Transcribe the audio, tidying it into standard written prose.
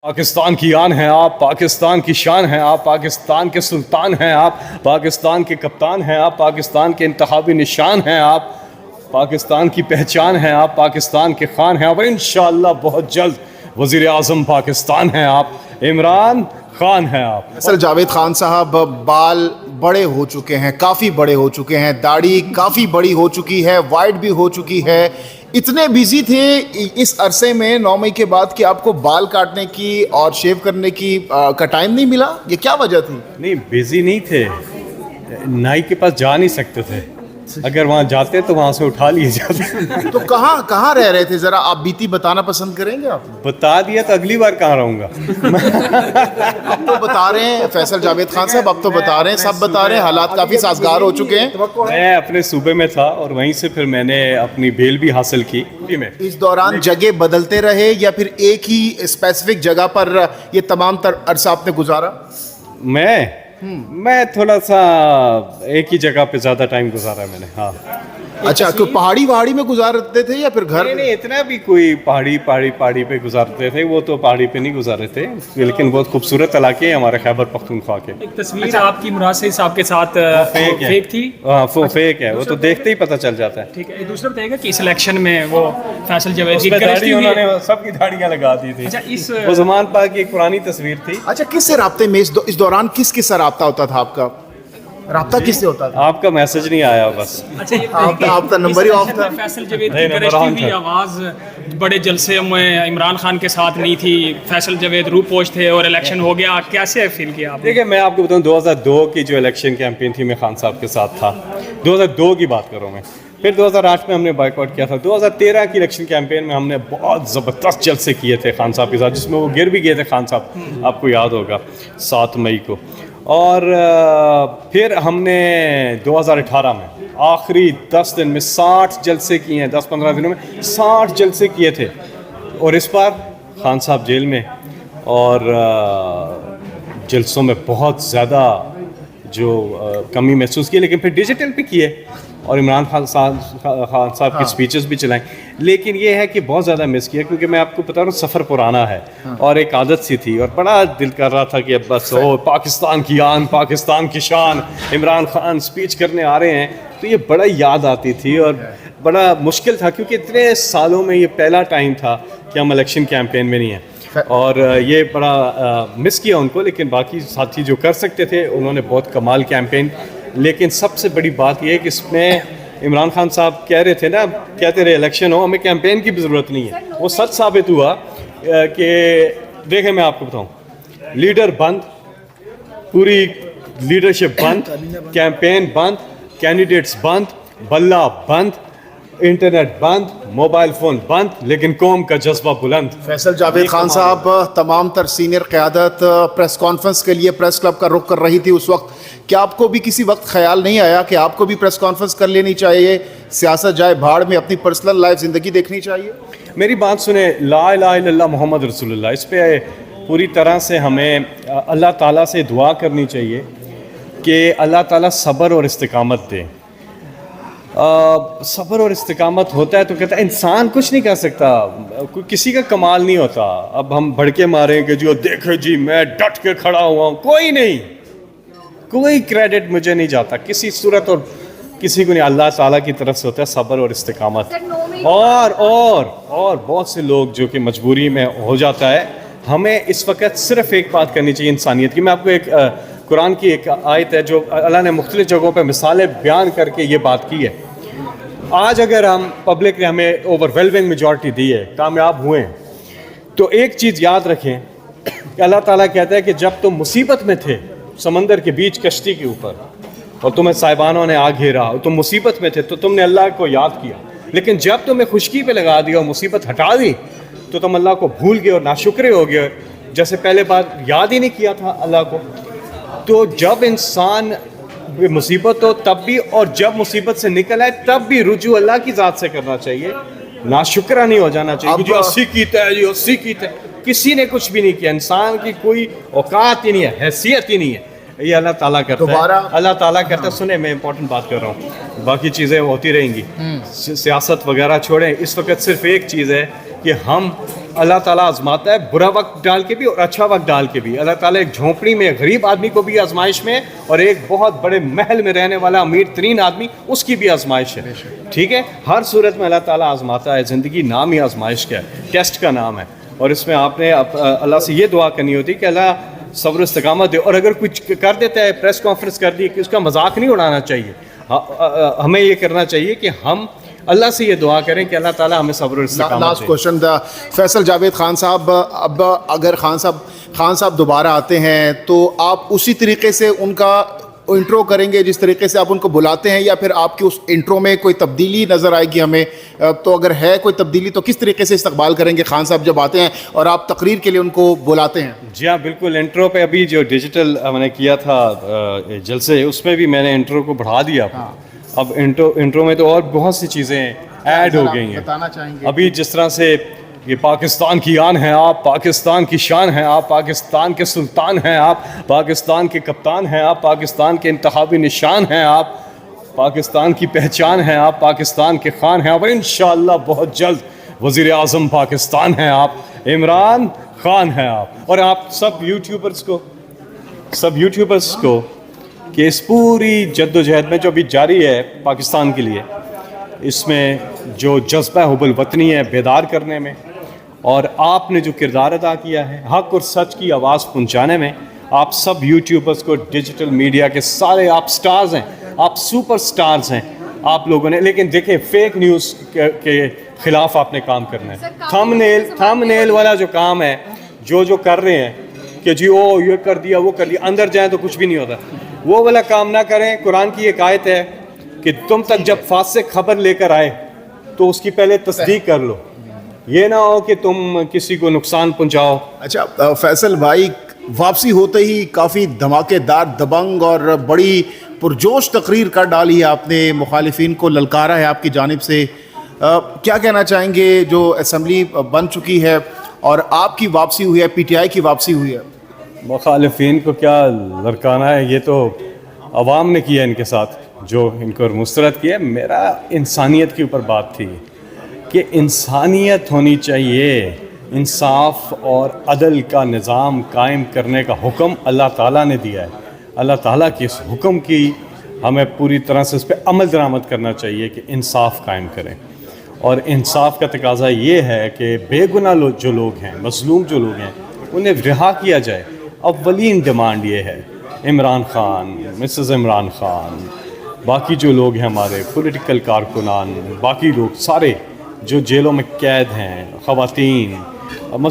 پاکستان کی آن ہیں آپ، پاکستان کی شان ہیں آپ، پاکستان کے سلطان ہیں آپ، پاکستان کے کپتان ہیں آپ، پاکستان کے انتخابی نشان ہیں آپ، پاکستان کی پہچان ہیں آپ، پاکستان کے خان ہیں آپ، انشاءاللہ بہت جلد وزیر اعظم پاکستان ہیں آپ، عمران خان ہیں آپ۔ فیصل جاوید خان صاحب بال بڑے ہو چکے ہیں، کافی بڑے ہو چکے ہیں، داڑھی کافی بڑی ہو چکی ہے، وائٹ بھی ہو چکی ہے، اتنے بیزی تھے اس عرصے میں 9 مئی کے بعد کہ آپ کو بال کاٹنے کی اور شیو کرنے کی کا ٹائم نہیں ملا؟ یہ کیا وجہ تھی؟ نہیں بیزی نہیں تھے، نائی کے پاس جا نہیں سکتے تھے، اگر وہاں جاتے تو وہاں سے اٹھا لیے جاتے۔ تو کہاں رہ رہے تھے؟ ذرا آپ بیتی بتانا پسند کریں گے؟ آپ بتا دیا تو اگلی بار کہاں رہوں گا۔ اب تو بتا رہے ہیں فیصل جاوید خان صاحب، اب تو بتا رہے ہیں، سب بتا رہے ہیں، حالات کافی سازگار ہو چکے ہیں۔ میں اپنے صوبے میں تھا اور وہیں سے پھر میں نے اپنی بیل بھی حاصل کی۔ اس دوران جگہ بدلتے رہے یا پھر ایک ہی اسپیسیفک جگہ پر یہ تمام تر عرصہ آپ نے گزارا؟ میں تھوڑا سا ایک ہی جگہ پہ زیادہ ٹائم گزارا میں نے۔ ہاں اچھا، کوئی پہاڑی میں گزارتے تھے یا پھر گھر؟ نہیں اتنا بھی کوئی پہاڑی پہ گزارتے تھے، وہ تو پہاڑی پہ نہیں گزارے تھے، لیکن بہت خوبصورت علاقے ہیں ہمارے خیبر پختونخوا کے۔ ایک تصویر آپ کی مراد صاحب کے ساتھ فیک تھی؟ ہاں وہ فیک ہے، وہ تو دیکھتے ہی پتہ چل جاتا ہے۔ ٹھیک ہے، دوسرا بتائیے گا کہ اس الیکشن میں وہ فیصل جاوید کی انہوں نے سب کی داڑیاں لگا دی تھی۔ اچھا، اس وہ زمان پاک کی ایک پرانی تصویر تھی۔ اچھا، کس سے رابطے میں اس دوران کس سے رابطہ ہوتا تھا آپ کا؟ رابطہ کس سے ہوتا تھا؟ آپ کا میسج نہیں آیا بس۔ آپ کا نمبر ہی آف تھا۔ فیصل جاوید کی گرجتی ہوئی آواز بڑے جلسے میں عمران خان کے ساتھ نہیں تھی، فیصل جاوید روپوش تھے اور الیکشن ہو گیا، کیسے فیل کیا آپ نے؟ دیکھیں میں آپ کو بتاؤں 2002 کی جو الیکشن کیمپین تھی میں خان صاحب کے ساتھ تھا، 2002 کی بات کروں میں، پھر 2008 میں ہم نے بائیک آؤٹ کیا تھا، 2013 کی الیکشن کیمپین میں ہم نے بہت زبردست جلسے کیے تھے خان صاحب کے ساتھ، جس میں وہ گر بھی گئے تھے خان صاحب، آپ کو یاد ہوگا 7 مئی کو۔ اور پھر ہم نے 2018 میں آخری 10 دن میں 60 جلسے کیے ہیں، 10-15 دنوں میں 60 جلسے کیے تھے، اور اس بار خان صاحب جیل میں، اور جلسوں میں بہت زیادہ جو کمی محسوس کی، لیکن پھر ڈیجیٹل پہ کیے اور عمران خان صاحب کی سپیچز بھی چلائیں، لیکن یہ ہے کہ بہت زیادہ مس کیا، کیونکہ میں آپ کو بتا رہا ہوں سفر پرانا ہے اور ایک عادت سی تھی، اور بڑا دل کر رہا تھا کہ اب بس ہو، پاکستان کی آن، پاکستان کی شان، عمران خان سپیچ کرنے آ رہے ہیں، تو یہ بڑا یاد آتی تھی اور بڑا مشکل تھا، کیونکہ اتنے سالوں میں یہ پہلا ٹائم تھا کہ ہم الیکشن کیمپین میں نہیں ہیں، اور یہ بڑا مس کیا ان کو، لیکن باقی ساتھی جو کر سکتے تھے انہوں نے بہت کمال کیمپین۔ لیکن سب سے بڑی بات یہ ہے کہ اس میں عمران خان صاحب کہہ رہے تھے نا، کہتے رہے الیکشن ہو، ہمیں کیمپین کی بھی ضرورت نہیں ہے، وہ سچ ثابت ہوا کہ دیکھیں میں آپ کو بتاؤں، لیڈر بند، پوری لیڈرشپ بند، کیمپین بند، کینڈیڈیٹس بند، بلہ بند، انٹرنیٹ بند، موبائل فون بند، لیکن قوم کا جذبہ بلند۔ فیصل جاوید خان صاحب، تمام تر سینئر قیادت پریس کانفرنس کے لیے پریس کلب کا رخ کر رہی تھی اس وقت، کیا آپ کو بھی کسی وقت خیال نہیں آیا کہ آپ کو بھی پریس کانفرنس کر لینی چاہیے، سیاست جائے بھاڑ میں، اپنی پرسنل لائف زندگی دیکھنی چاہیے؟ میری بات سنیں، لا الہ الا اللہ محمد رسول اللہ، اس پہ پوری طرح سے ہمیں اللہ تعالیٰ سے دعا کرنی چاہیے کہ اللہ تعالیٰ صبر اور استقامت دے۔ صبر اور استقامت ہوتا ہے تو کہتا ہے انسان کچھ نہیں کر سکتا، کوئی کسی کا کمال نہیں ہوتا، اب ہم بھڑکے ماریں کہ جو دیکھو جی میں ڈٹ کے کھڑا ہوا ہوں، کوئی کریڈٹ مجھے نہیں جاتا کسی صورت، اور کسی کو نہیں، اللہ تعالیٰ کی طرف سے ہوتا ہے صبر اور استقامت۔ اور بہت سے لوگ جو کہ مجبوری میں ہو جاتا ہے، ہمیں اس وقت صرف ایک بات کرنی چاہیے انسانیت کی۔ میں آپ کو ایک قرآن کی ایک آیت ہے جو اللہ نے مختلف جگہوں پہ مثالیں بیان کر کے یہ بات کی ہے۔ آج اگر ہم پبلک نے ہمیں اوور ویلمنگ میجورٹی دی ہے، کامیاب ہوئے ہیں، تو ایک چیز یاد رکھیں کہ اللہ تعالیٰ کہتا ہے کہ جب تم مصیبت میں تھے، سمندر کے بیچ کشتی کے اوپر، اور تمہیں صاحبانوں نے آ گھیرا اور تم مصیبت میں تھے، تو تم نے اللہ کو یاد کیا، لیکن جب تمہیں خشکی پہ لگا دیا اور مصیبت ہٹا دی تو تم اللہ کو بھول گئے اور ناشکرے ہو گئے، جیسے پہلے بار یاد ہی نہیں کیا تھا اللہ کو۔ تو جب انسان مصیبت ہو تب بھی، اور جب مصیبت سے نکل آئے تب بھی رجوع اللہ کی ذات سے کرنا چاہیے، ناشکرہ نہیں ہو جانا چاہیے جو 80 کیتا ہے، جو 80 کیتا ہے، کسی نے کچھ بھی نہیں کیا، انسان کی کوئی اوقات ہی نہیں ہے، حیثیت ہی نہیں ہے، یہ اللہ تعالیٰ کرتا ہے۔ اللہ تعالیٰ کرتا ہے، سنیں میں امپورٹنٹ بات کر رہا ہوں، باقی چیزیں ہوتی رہیں گی، سیاست وغیرہ چھوڑیں، اس وقت صرف ایک چیز ہے کہ ہم اللہ تعالیٰ آزماتا ہے برا وقت ڈال کے بھی اور اچھا وقت ڈال کے بھی. اللہ تعالیٰ ایک جھونپڑی میں غریب آدمی کو بھی آزمائش میں اور ایک بہت بڑے محل میں رہنے والا امیر ترین آدمی اس کی بھی آزمائش ہے. ٹھیک ہے, ہر صورت میں اللہ تعالیٰ آزماتا ہے. زندگی نام ہی آزمائش کا ہے, ٹیسٹ کا نام ہے, اور اس میں آپ نے اللہ سے یہ دعا کرنی ہوتی کہ اللہ صبر و استقامت دے. اور اگر کچھ کر دیتا ہے, پریس کانفرنس کر دی, کہ اس کا مذاق نہیں اڑانا چاہیے. ہمیں یہ کرنا چاہیے کہ ہم اللہ سے یہ دعا کریں کہ اللہ تعالیٰ ہمیں صبر و استقامت دے. لاسٹ کوشچن فیصل جاوید خان صاحب, اب اگر خان صاحب دوبارہ آتے ہیں تو آپ اسی طریقے سے ان کا انٹرو کریں گے جس طریقے سے آپ ان کو بلاتے ہیں, یا پھر آپ کی اس انٹرو میں کوئی تبدیلی نظر آئے گی ہمیں؟ تو اگر ہے کوئی تبدیلی تو کس طریقے سے استقبال کریں گے خان صاحب جب آتے ہیں اور آپ تقریر کے لیے ان کو بلاتے ہیں؟ جی ہاں بالکل. انٹرو پہ ابھی جو ڈیجیٹل میں نے کیا تھا جلسے, اس میں بھی میں نے انٹرو کو بڑھا دیا. اب انٹرو میں تو اور بہت سی چیزیں ایڈ ہو گئی ہیں. بتانا چاہیں گے ابھی جس طرح سے یہ پاکستان کی آن ہیں آپ, پاکستان کی شان ہیں آپ, پاکستان کے سلطان ہیں آپ, پاکستان کے کپتان ہیں آپ, پاکستان کے انتخابی نشان ہیں آپ, پاکستان کی پہچان ہیں آپ, پاکستان کے خان ہیں آپ, اور انشاءاللہ بہت جلد وزیر اعظم پاکستان ہیں آپ, عمران خان ہیں آپ. اور آپ سب یوٹیوبرز کو کہ اس پوری جد و جہد میں جو ابھی جاری ہے پاکستان کے لیے, اس میں جو جذبہ حب الوطنی ہے بیدار کرنے میں, اور آپ نے جو کردار ادا کیا ہے حق اور سچ کی آواز پہنچانے میں, آپ سب یوٹیوبرز کو, ڈیجیٹل میڈیا کے سارے آپ سٹارز ہیں, آپ سپر سٹارز ہیں آپ لوگوں نے. لیکن دیکھیں فیک نیوز کے خلاف آپ نے کام کرنا ہے. تھم نیل والا جو کام ہے جو کر رہے ہیں کہ جی او یہ کر دیا وہ کر دیا, اندر جائیں تو کچھ بھی نہیں ہوتا, وہ والا کام نہ کریں. قرآن کی ایک آیت ہے کہ تم تک جب فاسق خبر لے کر آئے تو اس کی پہلے تصدیق کر لو, یہ نہ ہو کہ تم کسی کو نقصان پہنچاؤ. اچھا فیصل بھائی, واپسی ہوتے ہی کافی دھماکے دار, دبنگ اور بڑی پرجوش تقریر کر ڈالی ہے آپ نے, مخالفین کو للکارا ہے آپ کی جانب سے. کیا کہنا چاہیں گے جو اسمبلی بن چکی ہے اور آپ کی واپسی ہوئی ہے, پی ٹی آئی کی واپسی ہوئی ہے؟ مخالفین کو کیا لڑکانا ہے, یہ تو عوام نے کیا ان کے ساتھ جو ان کو مسترد کیا. میرا انسانیت کے اوپر بات تھی کہ انسانیت ہونی چاہیے, انصاف اور عدل کا نظام قائم کرنے کا حکم اللہ تعالیٰ نے دیا ہے. اللہ تعالیٰ کے اس حکم کی ہمیں پوری طرح سے اس پہ عمل درآمد کرنا چاہیے کہ انصاف قائم کریں. اور انصاف کا تقاضا یہ ہے کہ بے گناہ جو لوگ ہیں, مظلوم جو لوگ ہیں, انہیں رہا کیا جائے. اولین ڈیمانڈ یہ ہے, عمران خان, مسز عمران خان, باقی جو لوگ ہیں ہمارے پولیٹیکل کارکنان, باقی لوگ سارے جو جیلوں میں قید ہیں, خواتین, مظلوم